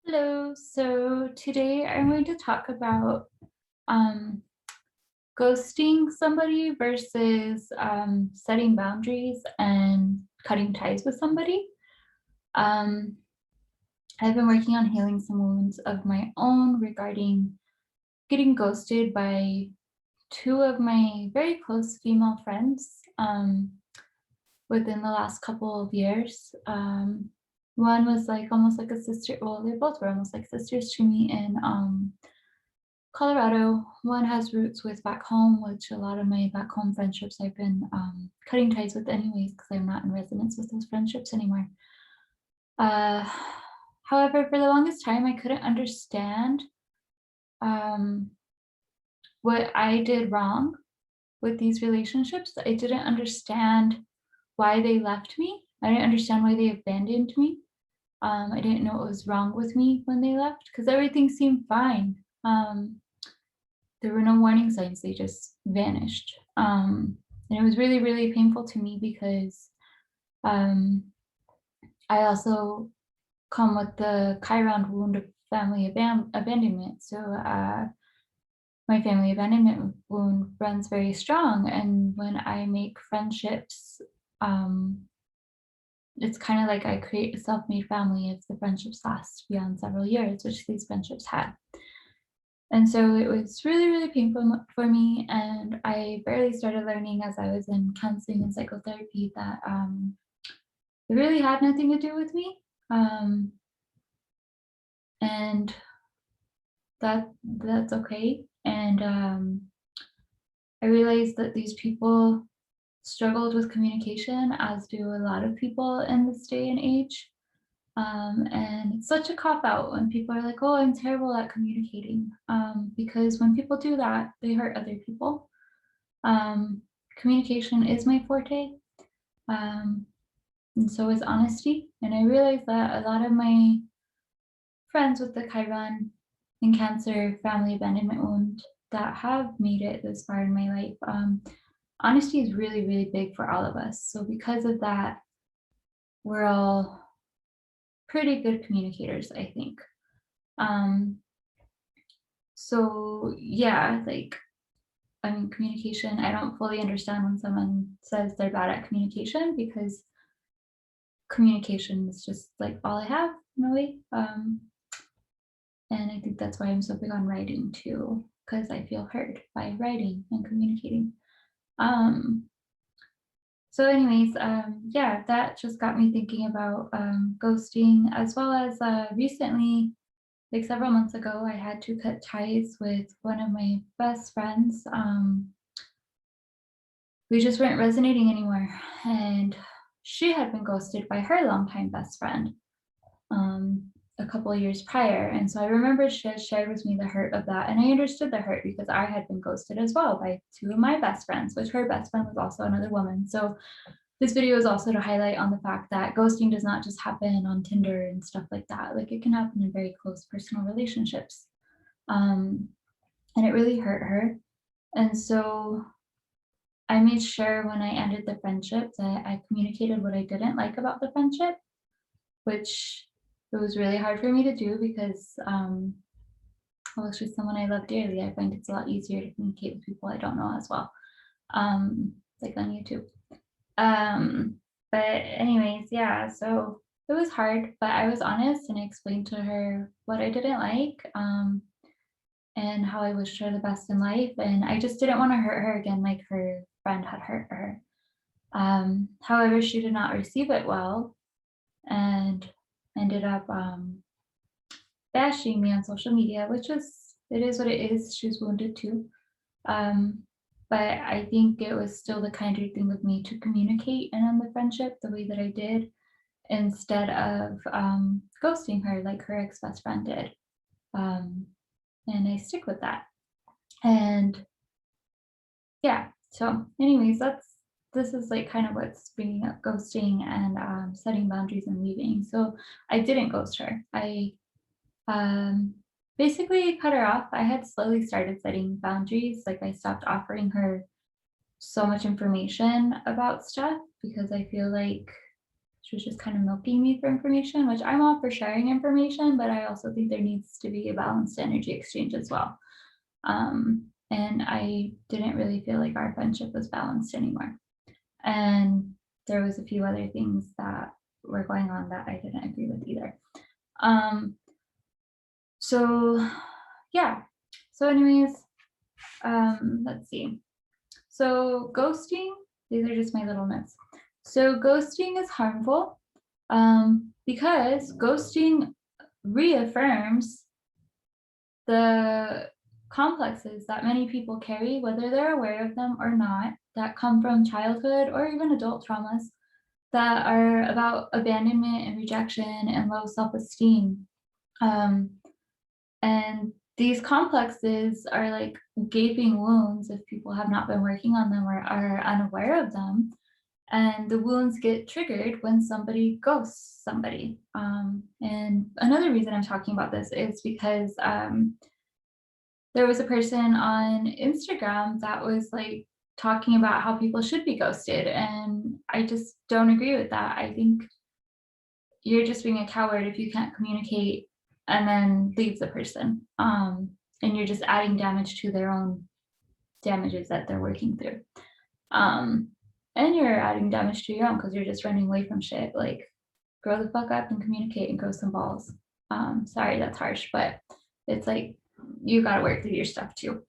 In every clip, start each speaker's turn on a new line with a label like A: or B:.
A: Hello. So today I'm going to talk about um, ghosting somebody versus setting boundaries and cutting ties with somebody. Um, I've been working on healing some wounds of my own regarding getting ghosted by two of my very close female friends within the last couple of years. One was like almost like a sister. Well, they both were almost like sisters to me in Colorado. One has roots with back home, which a lot of my back home friendships I've been cutting ties with anyways, because I'm not in resonance with those friendships anymore. Uh, However, for the longest time, I couldn't understand um, what I did wrong with these relationships. I didn't understand why they left me. I didn't understand why they abandoned me. I didn't know what was wrong with me when they left because everything seemed fine. There were no warning signs, they just vanished. And it was really, really painful to me because um, I also come with the Chiron wound of family abandonment. So my family abandonment wound runs very strong. And when I make friendships, um, it's kind of like I create a self-made family if the friendships last beyond several years, which these friendships had. And so it was really, really painful for me. And I barely started learning as I was in counseling and psychotherapy that it really had nothing to do with me. Um, and that's okay. And I realized that these people struggled with communication, as do a lot of people in this day and age. And it's such a cop out when people are like, oh, I'm terrible at communicating. Because when people do that, they hurt other people. Communication is my forte, and so is honesty. And I realized that a lot of my friends with the Chiron and Cancer family abandonment wound that have made it this far in my life, honesty is really, really big for all of us. So because of that, we're all pretty good communicators, I think. Um, so yeah, like I mean, communication, I don't fully understand when someone says they're bad at communication because communication is just like all I have in a way. And I think that's why I'm so big on writing too, because I feel heard by writing and communicating. Um, so anyways, yeah, that just got me thinking about ghosting, as well as recently, like several months ago, I had to cut ties with one of my best friends. We just weren't resonating anymore. And she had been ghosted by her longtime best friend a couple of years prior. And so I remember she had shared with me the hurt of that. And I understood the hurt because I had been ghosted as well by two of my best friends, which her best friend was also another woman. So this video is also to highlight on the fact that ghosting does not just happen on Tinder and stuff like that. Like it can happen in very close personal relationships. And it really hurt her. And so I made sure when I ended the friendship that I communicated what I didn't like about the friendship, which it was really hard for me to do because, well, she's someone I love dearly. I find it's a lot easier to communicate with people I don't know as well, like on YouTube. But anyways, yeah, so it was hard, but I was honest and I explained to her what I didn't like, and how I wished her the best in life. And I just didn't want to hurt her again, like her friend had hurt her. However, she did not receive it well and ended up bashing me on social media, which is, it is what it is. She was wounded too. Um, but I think it was still the kinder thing of me to communicate and end the friendship the way that I did instead of ghosting her like her ex best friend did. And I stick with that. And yeah, so anyways, this is like kind of what's bringing up ghosting and setting boundaries and leaving. So I didn't ghost her. I basically cut her off. I had slowly started setting boundaries. Like I stopped offering her so much information about stuff because I feel like She was just kind of milking me for information, which I'm all for sharing information, but I also think there needs to be a balanced energy exchange as well. And I didn't really feel like our friendship was balanced anymore. And there was a few other things that were going on that I didn't agree with either. So yeah. So anyways, let's see. So ghosting, these are just my little notes. So ghosting is harmful because ghosting reaffirms the complexes that many people carry, whether they're aware of them or not, that come from childhood or even adult traumas that are about abandonment and rejection and low self-esteem. And these complexes are like gaping wounds if people have not been working on them or are unaware of them. And the wounds get triggered when somebody ghosts somebody. And another reason I'm talking about this is because there was a person on Instagram that was like talking about how people should be ghosted. And I just don't agree with that. I think you're just being a coward if you can't communicate and then leave the person. And you're just adding damage to their own damages that they're working through. And you're adding damage to your own because you're just running away from shit. Like, grow the fuck up and communicate and grow some balls. Sorry, that's harsh, but it's like you got to work through your stuff too.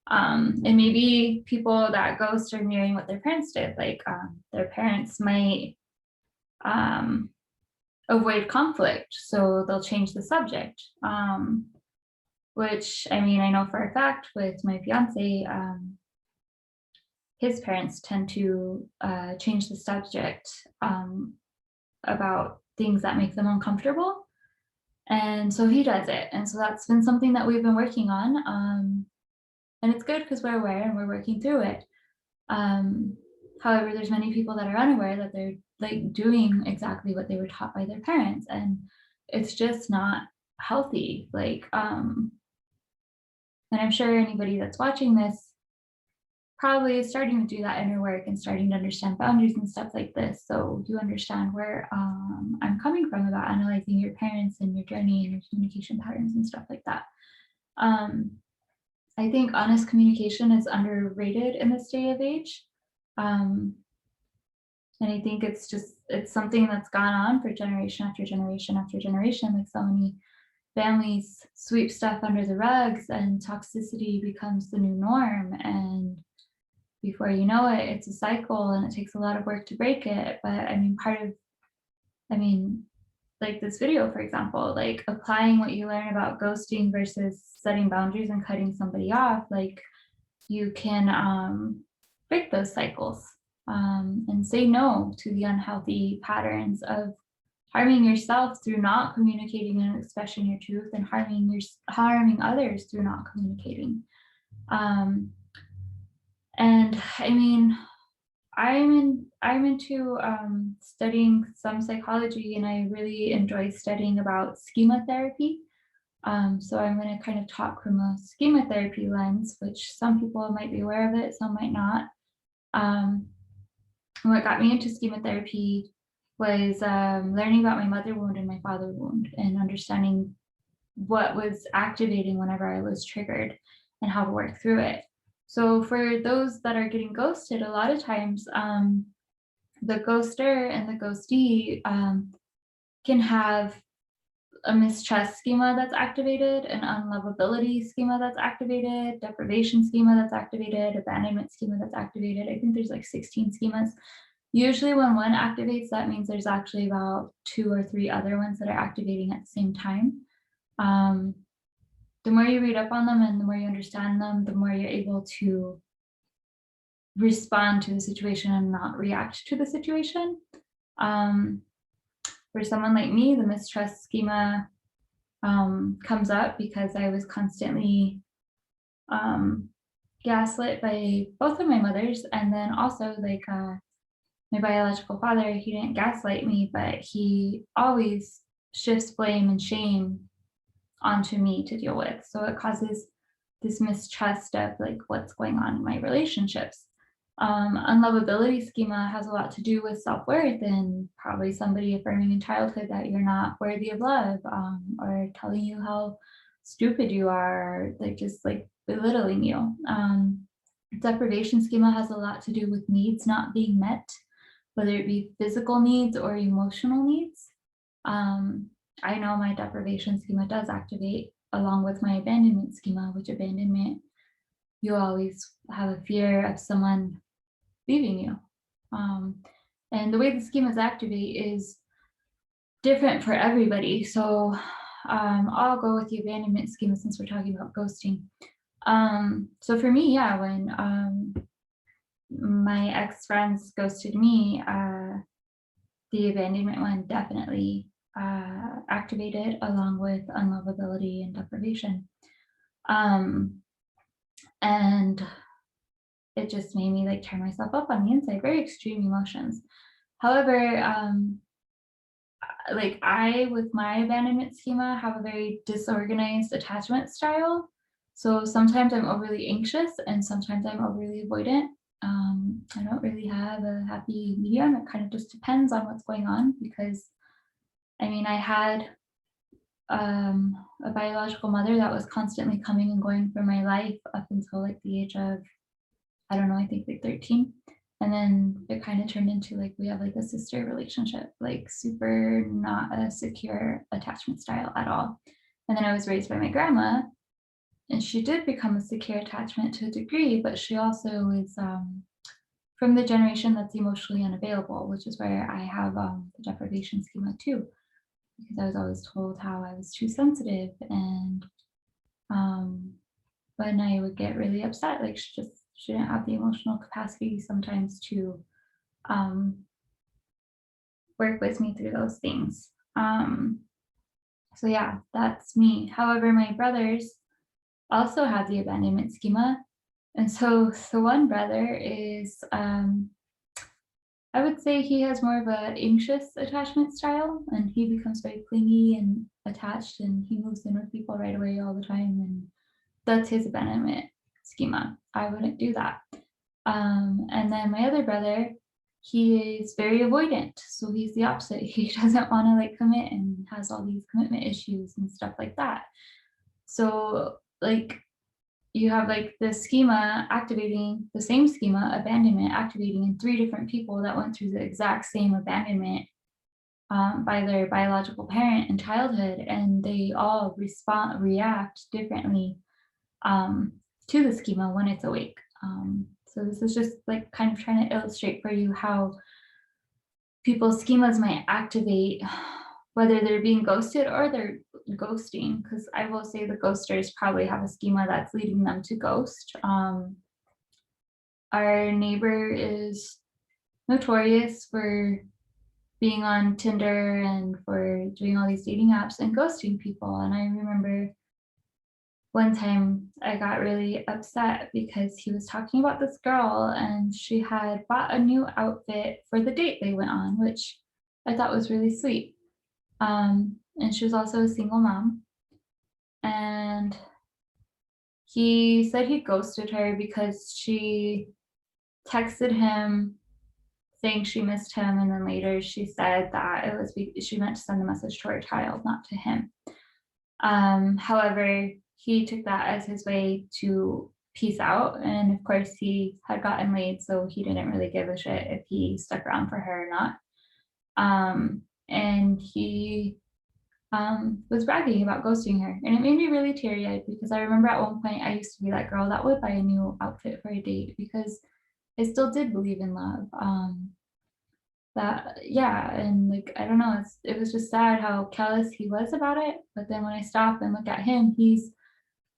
A: And maybe people that ghost are mirroring what their parents did. Like, their parents might avoid conflict, so they'll change the subject. Which, I mean, I know for a fact with my fiance, his parents tend to change the subject about things that make them uncomfortable. And so he does it. And so that's been something that we've been working on. And it's good because we're aware and we're working through it. However, there's many people that are unaware that they're like doing exactly what they were taught by their parents. And it's just not healthy. Like, and I'm sure anybody that's watching this probably is starting to do that inner work and starting to understand boundaries and stuff like this. So you understand where I'm coming from about analyzing your parents and your journey and your communication patterns and stuff like that. I think honest communication is underrated in this day of age. And I think it's something that's gone on for generation after generation after generation. Like, so many families sweep stuff under the rugs and toxicity becomes the new norm. And before you know it, it's a cycle and it takes a lot of work to break it. But I mean, like this video, for example, like applying what you learn about ghosting versus setting boundaries and cutting somebody off, like you can break those cycles and say no to the unhealthy patterns of harming yourself through not communicating and expressing your truth, and harming others through not communicating. And I mean, I'm into studying some psychology, and I really enjoy studying about schema therapy. So I'm going to kind of talk from a schema therapy lens, which some people might be aware of it, some might not. What got me into schema therapy was learning about my mother wound and my father wound, and understanding what was activating whenever I was triggered and how to work through it. So for those that are getting ghosted, a lot of times the ghoster and the ghostee can have a mistrust schema that's activated, an unlovability schema that's activated, deprivation schema that's activated, abandonment schema that's activated. I think there's like 16 schemas. Usually when one activates, that means there's actually about 2 or 3 other ones that are activating at the same time. The more you read up on them and the more you understand them, the more you're able to respond to the situation and not react to the situation. For someone like me, the mistrust schema comes up because I was constantly gaslit by both of my mothers, and then also like my biological father. He didn't gaslight me, but he always shifts blame and shame onto me to deal with. So it causes this mistrust of like what's going on in my relationships. Unlovability schema has a lot to do with self-worth and probably somebody affirming in childhood that you're not worthy of love, or telling you how stupid you are, or like just like belittling you. Deprivation schema has a lot to do with needs not being met, whether it be physical needs or emotional needs. Um, I know my deprivation schema does activate along with my abandonment schema, which abandonment, you always have a fear of someone leaving you. Um, and the way the schemas activate is different for everybody. So I'll go with the abandonment schema since we're talking about ghosting. So for me, yeah, when my ex-friends ghosted me, the abandonment one definitely activated along with unlovability and deprivation. And it just made me like tear myself up on the inside, very extreme emotions. However, like I, with my abandonment schema, have a very disorganized attachment style. So sometimes I'm overly anxious and sometimes I'm overly avoidant. I don't really have a happy medium. It kind of just depends on what's going on, because I mean, I had a biological mother that was constantly coming and going from my life up until like the age of, I don't know, I think like 13. And then it kind of turned into like, we have like a sister relationship, like super not a secure attachment style at all. And then I was raised by my grandma, and she did become a secure attachment to a degree, but she also is from the generation that's emotionally unavailable, which is where I have the deprivation schema too, because I was always told how I was too sensitive. And when I would get really upset, like she didn't have the emotional capacity sometimes to work with me through those things. So yeah, that's me. However, my brothers also have the abandonment schema. And so the one brother is, I would say he has more of an anxious attachment style, and he becomes very clingy and attached, and he moves in with people right away all the time. And that's his abandonment schema. I wouldn't do that. And then my other brother, he is very avoidant. So he's the opposite. He doesn't want to like commit and has all these commitment issues and stuff like that. So like you have like the schema activating, the same schema, abandonment activating in 3 different people that went through the exact same abandonment by their biological parent in childhood, and they all react differently to the schema when it's awake. So this is just like kind of trying to illustrate for you how people's schemas might activate, whether they're being ghosted or they're ghosting, because I will say the ghosters probably have a schema that's leading them to ghost. Our neighbor is notorious for being on Tinder and for doing all these dating apps and ghosting people. And I remember one time I got really upset because he was talking about this girl and she had bought a new outfit for the date they went on, which I thought was really sweet. And she was also a single mom. And he said he ghosted her because she texted him saying she missed him, and then later she said that it was she meant to send the message to her child, not to him. However, he took that as his way to peace out, and of course he had gotten laid, so he didn't really give a shit if he stuck around for her or not. And he was bragging about ghosting her, and it made me really teary-eyed, because I remember at one point I used to be that girl that would buy a new outfit for a date because I still did believe in love. That, yeah, and like, I don't know, it was just sad how callous he was about it. But then when I stop and look at him, he's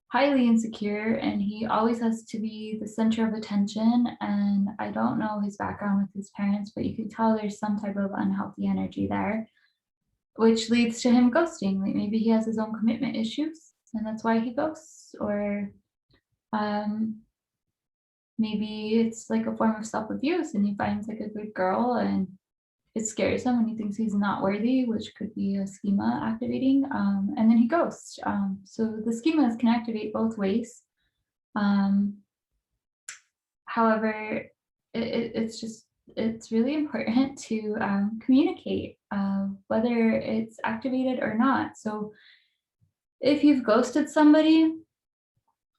A: highly insecure and he always has to be the center of attention. And I don't know his background with his parents, but you can tell there's some type of unhealthy energy there, which leads to him ghosting. Like maybe he has his own commitment issues and that's why he ghosts, or maybe it's like a form of self-abuse and he finds like a good girl and it scares him and he thinks he's not worthy, which could be a schema activating, and then he ghosts. So the schemas can activate both ways. However, it's really important to communicate, whether it's activated or not. So if you've ghosted somebody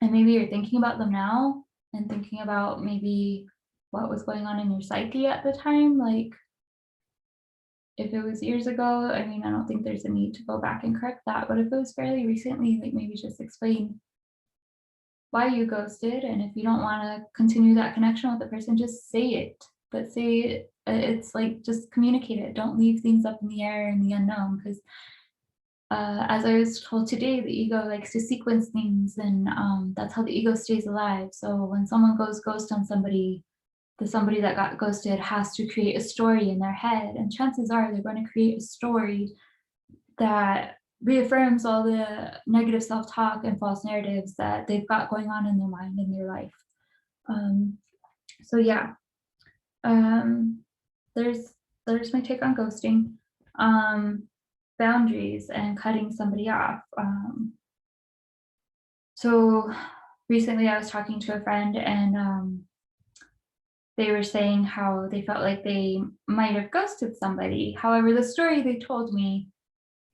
A: and maybe you're thinking about them now and thinking about maybe what was going on in your psyche at the time, like if it was years ago, I mean, I don't think there's a need to go back and correct that. But if it was fairly recently, like maybe just explain why you ghosted. And if you don't want to continue that connection with the person, just say it. But say it, it's like just communicate it. Don't leave things up in the air and the unknown. Because as I was told today, the ego likes to sequence things, and that's how the ego stays alive. So when someone goes ghost on somebody, the somebody that got ghosted has to create a story in their head, and chances are they're going to create a story that reaffirms all the negative self-talk and false narratives that they've got going on in their mind and their life. So yeah, there's my take on ghosting. Boundaries and cutting somebody off. So recently I was talking to a friend, and they were saying how they felt like they might have ghosted somebody. However, the story they told me,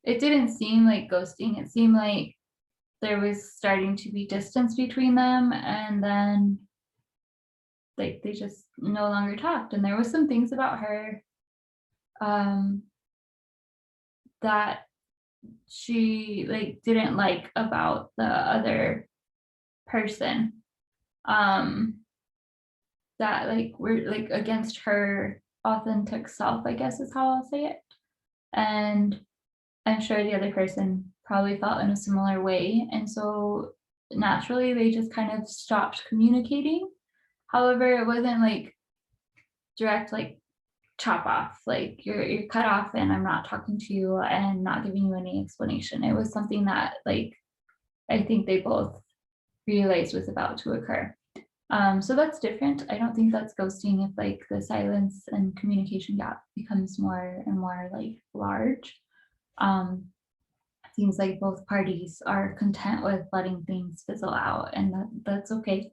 A: it didn't seem like ghosting. It seemed like there was starting to be distance between them, and then like they just no longer talked. And there was some things about her that she like didn't like about the other person, that like were like against her authentic self, I guess is how I'll say it. And I'm sure the other person probably felt in a similar way. And so naturally they just kind of stopped communicating. However, it wasn't like direct, like chop off, like you're cut off and I'm not talking to you and not giving you any explanation. It was something that like I think they both realized was about to occur. So that's different. I don't think that's ghosting if like the silence and communication gap becomes more and more like large. Seems like both parties are content with letting things fizzle out, and that's okay.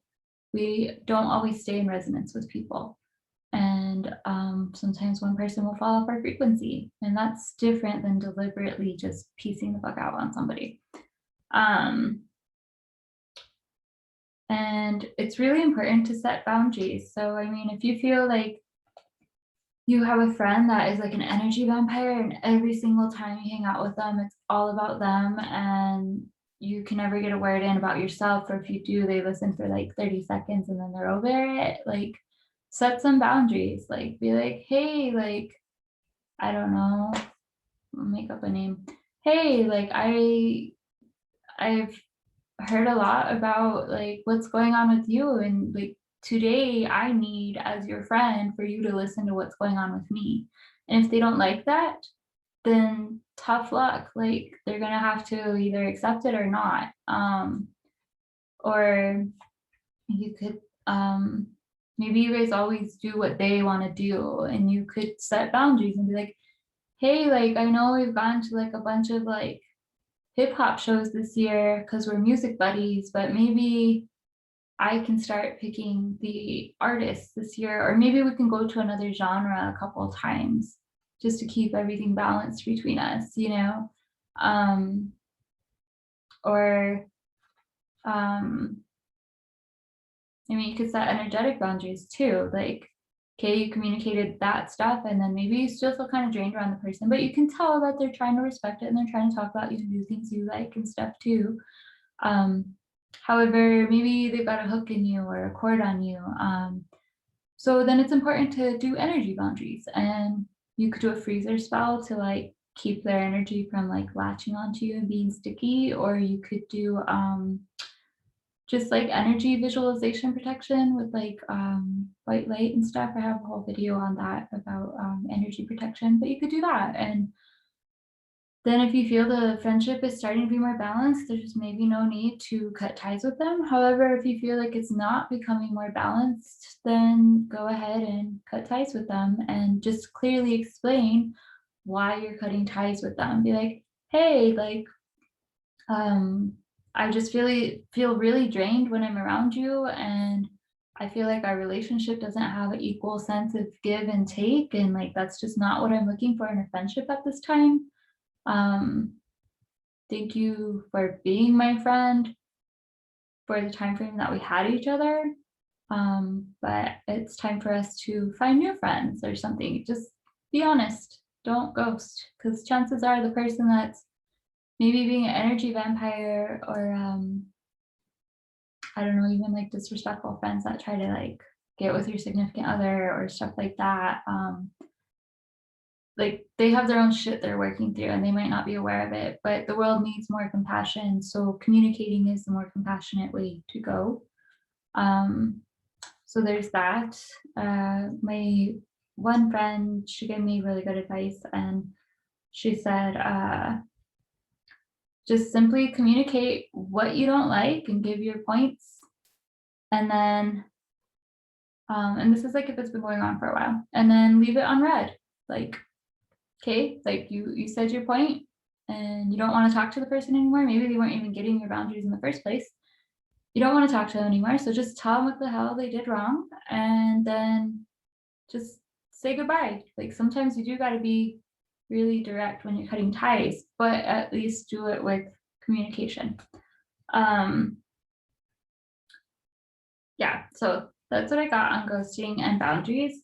A: We don't always stay in resonance with people. And sometimes one person will fall off our frequency, and that's different than deliberately just piecing the fuck out on somebody. And it's really important to set boundaries. So, I mean, if you feel like you have a friend that is like an energy vampire, and every single time you hang out with them, it's all about them, and you can never get a word in about yourself, or if you do, they listen for like 30 seconds and then they're over it, like set some boundaries. Like be like, hey, like, I don't know, I'll make up a name. Hey, like I've heard a lot about like what's going on with you, and like today I need, as your friend, for you to listen to what's going on with me. And if they don't like that, then tough luck. Like they're gonna have to either accept it or not. Or you could maybe you guys always do what they want to do, and you could set boundaries and be like, hey, like I know we've gone to like a bunch of like hip hop shows this year because we're music buddies, but maybe I can start picking the artists this year, or maybe we can go to another genre a couple of times just to keep everything balanced between us, you know? Or, I mean, you could set energetic boundaries too. Like, okay, you communicated that stuff, and then maybe you still feel kind of drained around the person, but you can tell that they're trying to respect it and they're trying to talk about you and do things you like and stuff too. However, maybe they've got a hook in you or a cord on you. So then it's important to do energy boundaries, and you could do a freezer spell to like keep their energy from like latching onto you and being sticky, or you could do just like energy visualization protection with like white light and stuff. I have a whole video on that about energy protection, but you could do that. And then if you feel the friendship is starting to be more balanced, there's maybe no need to cut ties with them. However, if you feel like it's not becoming more balanced, then go ahead and cut ties with them and just clearly explain why you're cutting ties with them. Be like, hey, like, I just feel really drained when I'm around you, and I feel like our relationship doesn't have an equal sense of give and take, and like that's just not what I'm looking for in a friendship at this time. Thank you for being my friend for the time frame that we had each other. But it's time for us to find new friends or something. Just be honest. Don't ghost, because chances are the person that's maybe being an energy vampire or I don't know, even like disrespectful friends that try to like get with your significant other or stuff like that. Like they have their own shit they're working through and they might not be aware of it, but the world needs more compassion. So communicating is the more compassionate way to go. So there's that. My one friend, she gave me really good advice, and she said, just simply communicate what you don't like and give your points. And then, and this is like if it's been going on for a while, and then leave it unread. Like, okay, like you said your point and you don't want to talk to the person anymore. Maybe they weren't even getting your boundaries in the first place. You don't want to talk to them anymore. So just tell them what the hell they did wrong and then just say goodbye. Like sometimes you do got to be really direct when you're cutting ties, but at least do it with communication. Yeah, so that's what I got on ghosting and boundaries.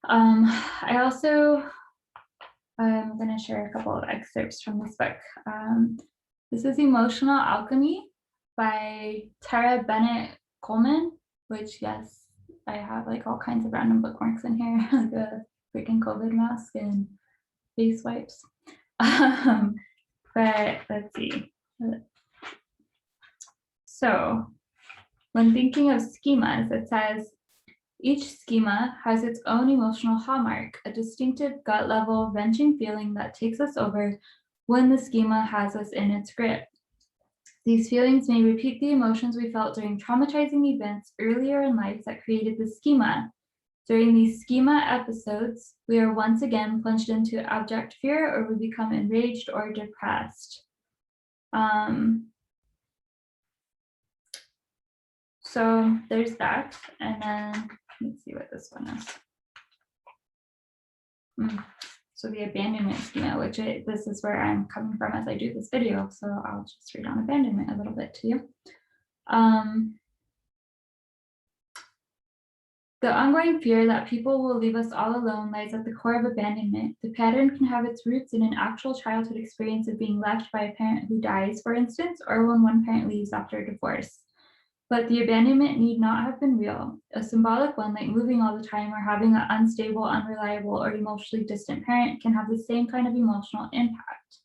A: I also, I'm going to share a couple of excerpts from this book. This is Emotional Alchemy by Tara Bennett Coleman, which, yes, I have like all kinds of random bookmarks in here, like a freaking COVID mask and face wipes. But let's see. So when thinking of schemas, it says, each schema has its own emotional hallmark, a distinctive gut level wrenching feeling that takes us over when the schema has us in its grip. These feelings may repeat the emotions we felt during traumatizing events earlier in life that created the schema. During these schema episodes, we are once again plunged into abject fear, or we become enraged or depressed. So there's that. And then let's see what this one is. So the abandonment schema, which this is where I'm coming from as I do this video. So I'll just read on abandonment a little bit to you. The ongoing fear that people will leave us all alone lies at the core of abandonment. The pattern can have its roots in an actual childhood experience of being left by a parent who dies, for instance, or when one parent leaves after a divorce. But the abandonment need not have been real. A symbolic one, like moving all the time or having an unstable, unreliable, or emotionally distant parent, can have the same kind of emotional impact.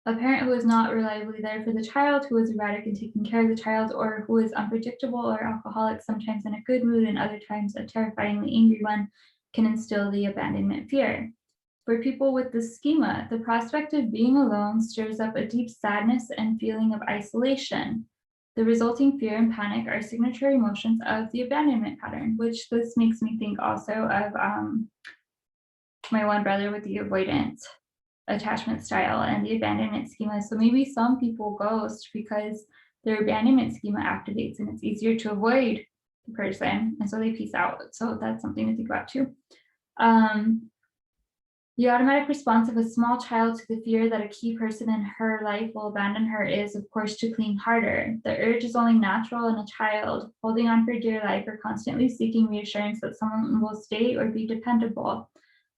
A: A parent who is not reliably there for the child, who is erratic in taking care of the child, or who is unpredictable or alcoholic, sometimes in a good mood and other times a terrifyingly angry one, can instill the abandonment fear. For people with this schema, the prospect of being alone stirs up a deep sadness and feeling of isolation. The resulting fear and panic are signature emotions of the abandonment pattern, which this makes me think also of my one brother with the avoidant attachment style and the abandonment schema. So maybe some people ghost because their abandonment schema activates and it's easier to avoid the person, and so they peace out. So that's something to think about too. The automatic response of a small child to the fear that a key person in her life will abandon her is, of course, to cling harder. The urge is only natural in a child, holding on for dear life or constantly seeking reassurance that someone will stay or be dependable,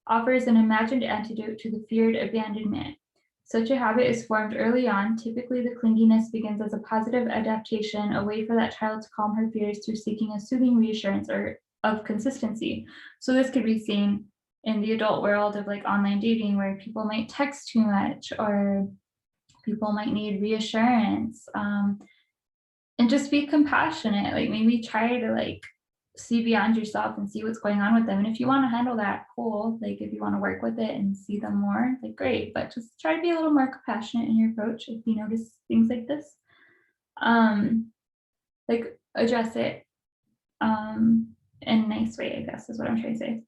A: offers an imagined antidote to the feared abandonment. Such a habit is formed early on. Typically, the clinginess begins as a positive adaptation, a way for that child to calm her fears through seeking a soothing reassurance or of consistency. So this could be seen in the adult world of like online dating, where people might text too much or people might need reassurance, and just be compassionate. Like maybe try to like see beyond yourself and see what's going on with them. And if you want to handle that, cool. Like if you want to work with it and see them more, like great, but just try to be a little more compassionate in your approach if you notice things like this. Like address it in a nice way, I guess is what I'm trying to say.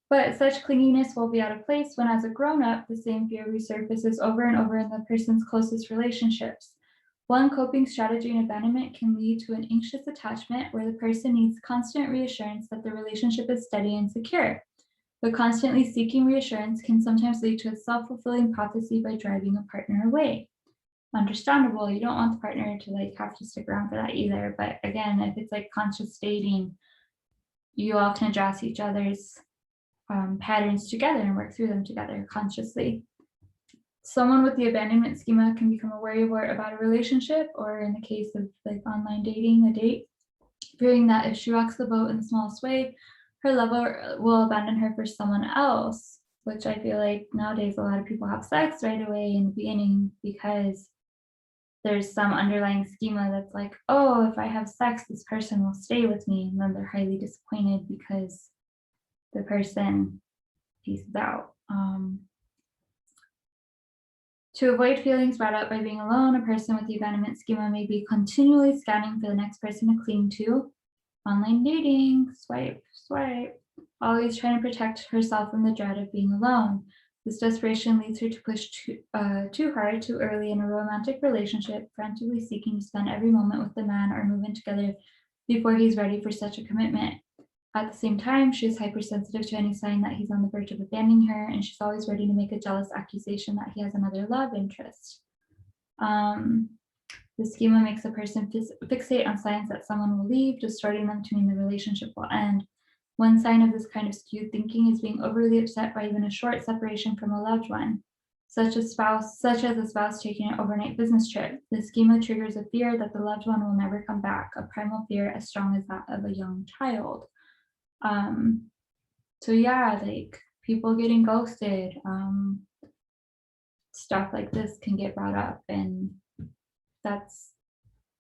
A: But such clinginess will be out of place when, as a grown-up, the same fear resurfaces over and over in the person's closest relationships. One coping strategy in abandonment can lead to an anxious attachment where the person needs constant reassurance that the relationship is steady and secure. But constantly seeking reassurance can sometimes lead to a self-fulfilling prophecy by driving a partner away. Understandable, you don't want the partner to like have to stick around for that either. But again, if it's like conscious dating, you all can address each other's patterns together and work through them together consciously. Someone with the abandonment schema can become a worrywart about a relationship, or in the case of like online dating, a date, fearing that if she rocks the boat in the smallest way, her lover will abandon her for someone else, which I feel like nowadays a lot of people have sex right away in the beginning because there's some underlying schema that's like, oh, if I have sex, this person will stay with me. And then they're highly disappointed because the person pieces out. To avoid feelings brought up by being alone, a person with the abandonment schema may be continually scanning for the next person to cling to. Online dating, swipe, swipe, always trying to protect herself from the dread of being alone. This desperation leads her to push too hard, too early in a romantic relationship, frantically seeking to spend every moment with the man or move in together before he's ready for such a commitment. At the same time, she is hypersensitive to any sign that he's on the verge of abandoning her, and she's always ready to make a jealous accusation that he has another love interest. The schema makes a person fixate on signs that someone will leave, distorting them to mean the relationship will end. One sign of this kind of skewed thinking is being overly upset by even a short separation from a loved one, such as a spouse taking an overnight business trip. The schema triggers a fear that the loved one will never come back, a primal fear as strong as that of a young child. So yeah, like people getting ghosted, stuff like this can get brought up, and that's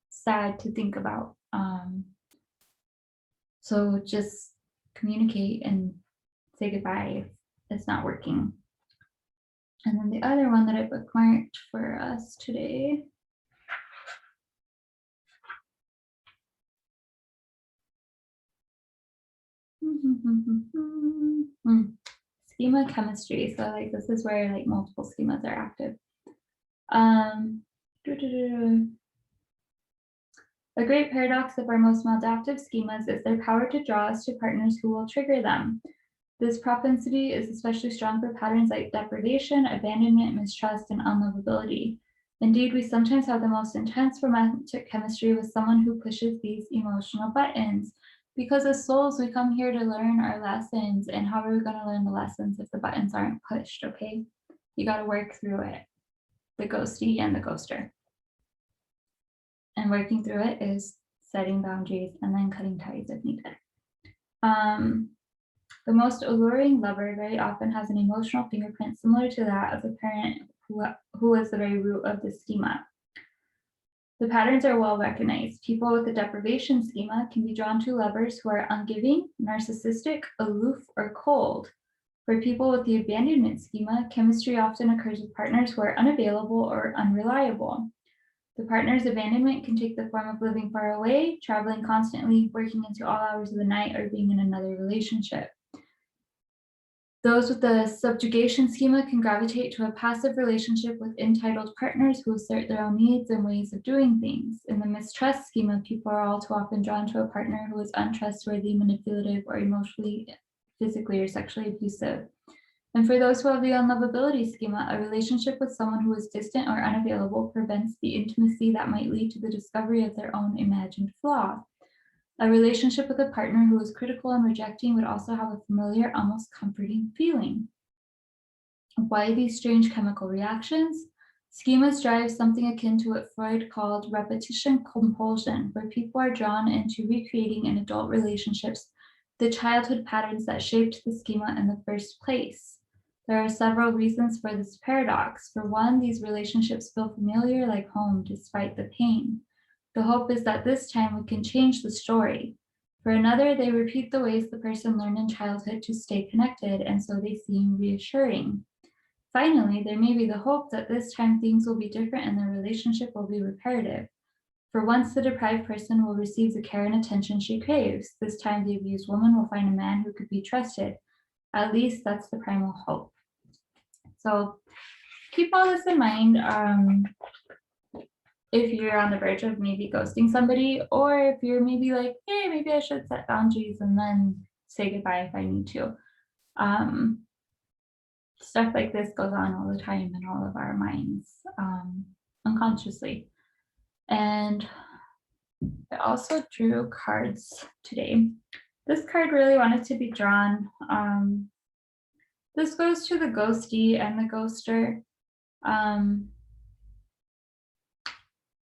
A: sad to think about. So just communicate and say goodbye if it's not working. And then the other one that I bookmarked for us today. Schema chemistry. So like this is where like multiple schemas are active. A great paradox of our most maladaptive schemas is their power to draw us to partners who will trigger them. This propensity is especially strong for patterns like deprivation, abandonment, mistrust, and unlovability. Indeed, we sometimes have the most intense romantic chemistry with someone who pushes these emotional buttons. Because as souls, we come here to learn our lessons, and how are we going to learn the lessons if the buttons aren't pushed, okay? You got to work through it, the ghostie and the ghoster. And working through it is setting boundaries and then cutting ties if needed. The most alluring lover very often has an emotional fingerprint similar to that of the parent who is the very root of the schema. The patterns are well recognized. People with the deprivation schema can be drawn to lovers who are ungiving, narcissistic, aloof, or cold. For people with the abandonment schema, chemistry often occurs with partners who are unavailable or unreliable. The partner's abandonment can take the form of living far away, traveling constantly, working into all hours of the night, or being in another relationship. Those with the subjugation schema can gravitate to a passive relationship with entitled partners who assert their own needs and ways of doing things. In the mistrust schema, people are all too often drawn to a partner who is untrustworthy, manipulative, or emotionally, physically, or sexually abusive. And for those who have the unlovability schema, a relationship with someone who is distant or unavailable prevents the intimacy that might lead to the discovery of their own imagined flaw. A relationship with a partner who is critical and rejecting would also have a familiar, almost comforting feeling. Why these strange chemical reactions? Schemas drive something akin to what Freud called repetition compulsion, where people are drawn into recreating in adult relationships the childhood patterns that shaped the schema in the first place. There are several reasons for this paradox. For one, these relationships feel familiar, like home, despite the pain. The hope is that this time we can change the story. For another, they repeat the ways the person learned in childhood to stay connected, and so they seem reassuring. Finally, there may be the hope that this time things will be different and the relationship will be reparative. For once, the deprived person will receive the care and attention she craves. This time, the abused woman will find a man who could be trusted. At least that's the primal hope. So keep all this in mind. if you're on the verge of maybe ghosting somebody, or if you're maybe like, hey, maybe I should set boundaries and then say goodbye if I need to. Stuff like this goes on all the time in all of our minds, unconsciously. And I also drew cards today. This card really wanted to be drawn. This goes to the ghostie and the ghoster.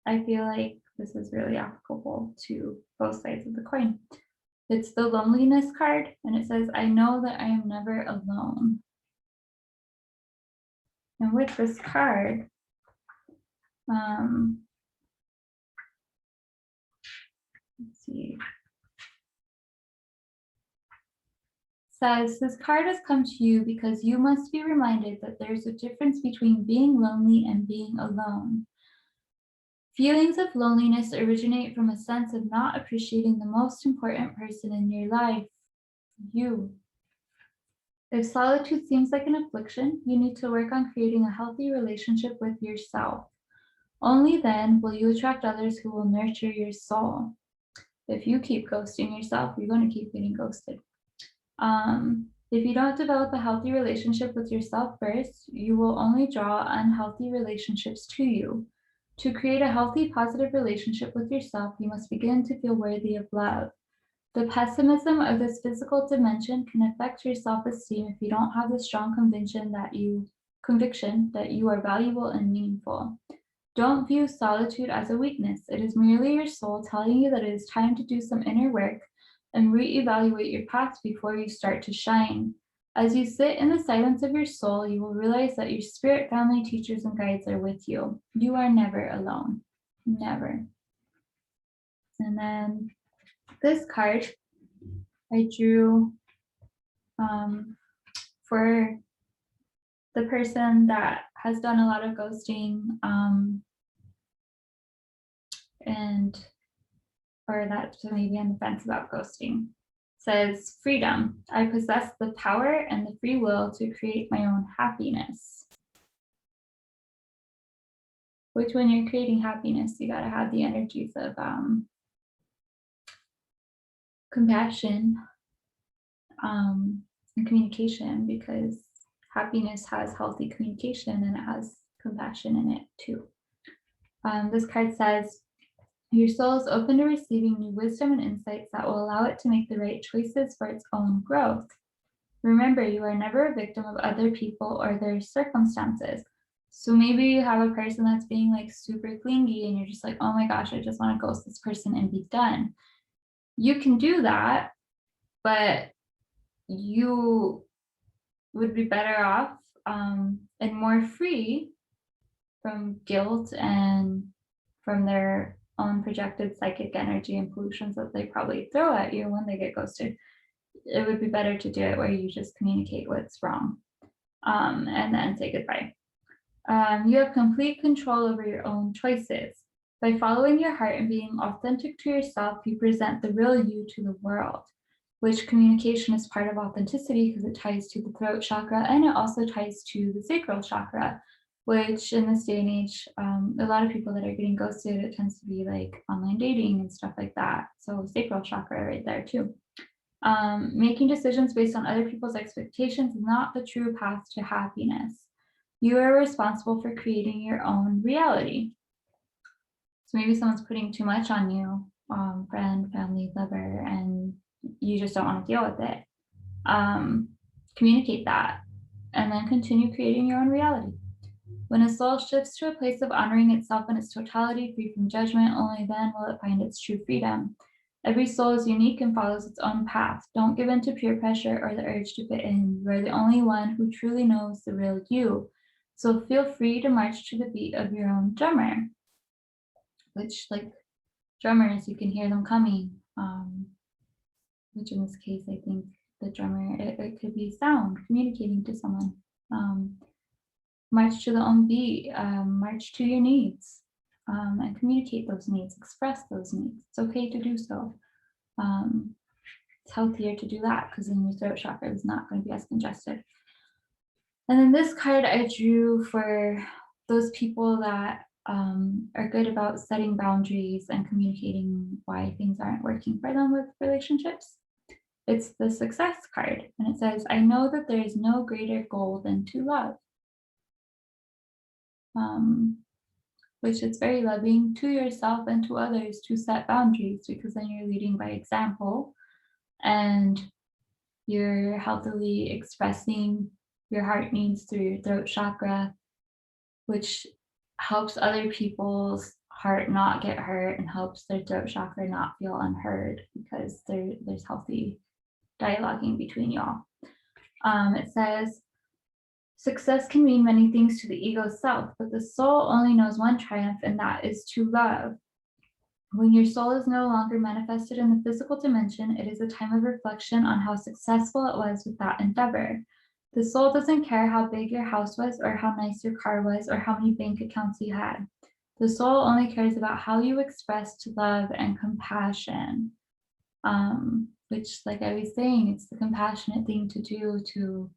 A: I feel like this is really applicable to both sides of the coin. It's the loneliness card, and it says, I know that I am never alone. And with this card, let's see. Says, this card has come to you because you must be reminded that there's a difference between being lonely and being alone. Feelings of loneliness originate from a sense of not appreciating the most important person in your life, you. If solitude seems like an affliction, you need to work on creating a healthy relationship with yourself. Only then will you attract others who will nurture your soul. If you keep ghosting yourself, you're going to keep getting ghosted. If you don't develop a healthy relationship with yourself first, you will only draw unhealthy relationships to you. To create a healthy, positive relationship with yourself, you must begin to feel worthy of love. The pessimism of this physical dimension can affect your self-esteem if you don't have the strong conviction that you are valuable and meaningful. Don't view solitude as a weakness. It is merely your soul telling you that it is time to do some inner work and reevaluate your path before you start to shine. As you sit in the silence of your soul, you will realize that your spirit family, teachers, and guides are with you. You are never alone. Never. And then this card I drew for the person that has done a lot of ghosting or that's maybe on the fence about ghosting. Says, freedom. I possess the power and the free will to create my own happiness. Which, when you're creating happiness, you got to have the energies of compassion and communication, because happiness has healthy communication and it has compassion in it too. This card says, your soul is open to receiving new wisdom and insights that will allow it to make the right choices for its own growth. Remember, you are never a victim of other people or their circumstances. So maybe you have a person that's being like super clingy and you're just like, oh my gosh, I just want to ghost this person and be done. You can do that, but you would be better off and more free from guilt and from their own projected psychic energy and pollutions that they probably throw at you when they get ghosted. It would be better to do it where you just communicate what's wrong and then say goodbye. You have complete control over your own choices. By following your heart and being authentic to yourself, you present the real you to the world, which communication is part of authenticity because it ties to the throat chakra and it also ties to the sacral chakra, which in this day and age, a lot of people that are getting ghosted, it tends to be like online dating and stuff like that. So sacral chakra right there too. Making decisions based on other people's expectations is not the true path to happiness. You are responsible for creating your own reality. So maybe someone's putting too much on you, friend, family, lover, and you just don't want to deal with it. Communicate that and then continue creating your own reality. When a soul shifts to a place of honoring itself in its totality, free from judgment, only then will it find its true freedom. Every soul is unique and follows its own path. Don't give in to peer pressure or the urge to fit in. You are the only one who truly knows the real you. So feel free to march to the beat of your own drummer. Which, like drummers, you can hear them coming. Which in this case, I think the drummer, it could be sound communicating to someone. March to the own beat, march to your needs, and communicate those needs, express those needs. It's okay to do so. It's healthier to do that because then your throat chakra is not going to be as congested. And then this card I drew for those people that are good about setting boundaries and communicating why things aren't working for them with relationships. It's the success card, and it says, I know that there is no greater goal than to love. Which is very loving to yourself and to others to set boundaries, because then you're leading by example and you're healthily expressing your heart needs through your throat chakra, which helps other people's heart not get hurt and helps their throat chakra not feel unheard, because there's healthy dialoguing between y'all. It says, success can mean many things to the ego self, but the soul only knows one triumph, and that is to love. When your soul is no longer manifested in the physical dimension, it is a time of reflection on how successful it was with that endeavor. The soul doesn't care how big your house was, or how nice your car was, or how many bank accounts you had. The soul only cares about how you expressed love and compassion. Which, like I was saying, it's the compassionate thing to do, to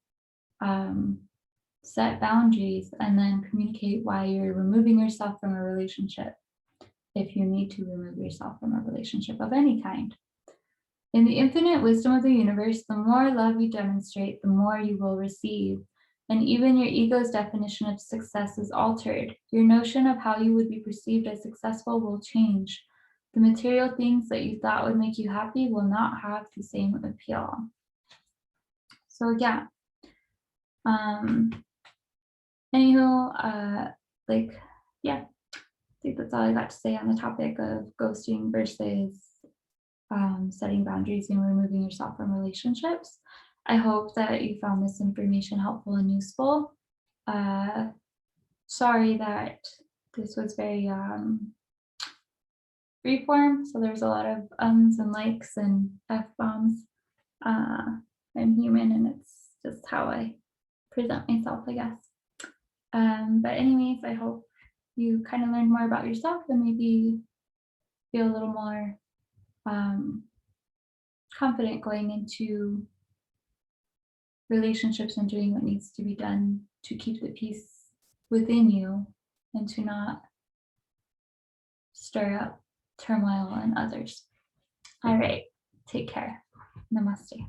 A: set boundaries and then communicate why you're removing yourself from a relationship, if you need to remove yourself from a relationship of any kind. In the infinite wisdom of the universe, the more love you demonstrate, the more you will receive. And even your ego's definition of success is altered. Your notion of how you would be perceived as successful will change. The material things that you thought would make you happy will not have the same appeal. So yeah. Anywho, I think that's all I got to say on the topic of ghosting versus setting boundaries and removing yourself from relationships. I hope that you found this information helpful and useful. Sorry that this was very freeform, so there's a lot of ums and likes and F-bombs. I'm human, and it's just how I present myself, I guess. But anyways, I hope you kind of learned more about yourself and maybe feel a little more confident going into relationships and doing what needs to be done to keep the peace within you and to not stir up turmoil in others. All right, take care. Namaste.